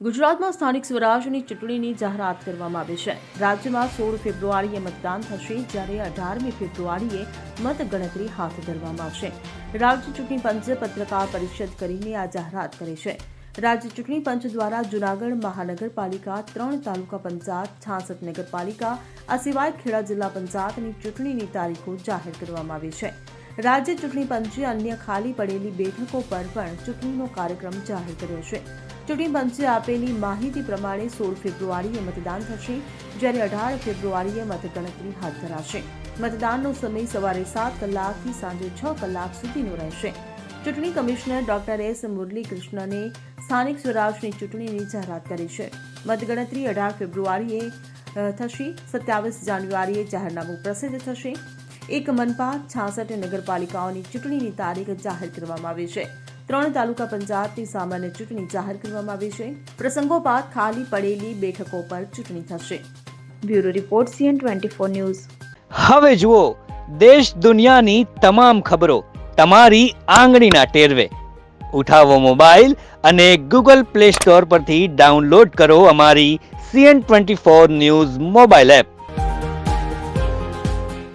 ગુજરાતમાં સ્થાનિક સ્વરાજની ચૂંટણીની જાહેરાત કરવામાં આવી છે। રાજ્યમાં 16 ફેબ્રુઆરીએ મતદાન થશે, જ્યારે 18મી ફેબ્રુઆરીએ મતગણતરી હાથ ધરવામાં આવશે। રાજ્ય ચૂંટણી પંચે પત્રકાર પરિષદ કરીને આ જાહેરાત કરી છે। રાજ્ય ચૂંટણી પંચ દ્વારા જૂનાગઢ મહાનગરપાલિકા, 3 તાલુકા પંચાયત, 66 નગરપાલિકા, આ સિવાય ખેડા જિલ્લા પંચાયતની ચૂંટણીની તારીખો જાહેર કરવામાં આવી છે। રાજ્ય ચૂંટણી પંચે અન્ય ખાલી પડેલી બેઠકો પર પણ ચૂંટણીનો કાર્યક્રમ જાહેર કર્યો છે। ચૂંટણી પંચે આપેલી માહિતી પ્રમાણે 16 ફેબ્રુઆરીએ મતદાન થશે, જ્યારે 18 ફેબ્રુઆરીએ મતગણતરી હાથ ધરાશે। મતદાનનો સમય સવારે 7 કલાકથી સાંજે 6 કલાક સુધીનો રહેશે। ચૂંટણી કમિશનર ડોક્ટર એસ મુરલીકૃષ્ણને સ્થાનિક સ્વરાજની ચૂંટણીની જાહેરાત કરી છે। મતગણતરી 18 ફેબ્રુઆરીએ થશે। 27 જાન્યુઆરીએ જાહેરનામું પ્રસિદ્ધ થશે। એક મનપા, 66 નગરપાલિકાઓની ચૂંટણીની તારીખ જાહેર કરવામાં આવી છે। 3 તાલુકા પંચાયતની સામાન્ય ચૂંટણી જાહેર કરવામાં આવી છે। પ્રસંગોપાત ખાલી પડેલી બેઠકો પર ચૂંટણી થશે। Bureau report CN24 news. હવે જુઓ દેશ દુનિયાની તમામ ખબરો તમારી આંગળીના ટેરવે। ઉઠાવો મોબાઈલ અને Google Play Store પરથી ડાઉનલોડ કરો અમારી CN24 ન્યૂઝ મોબાઈલ એપ।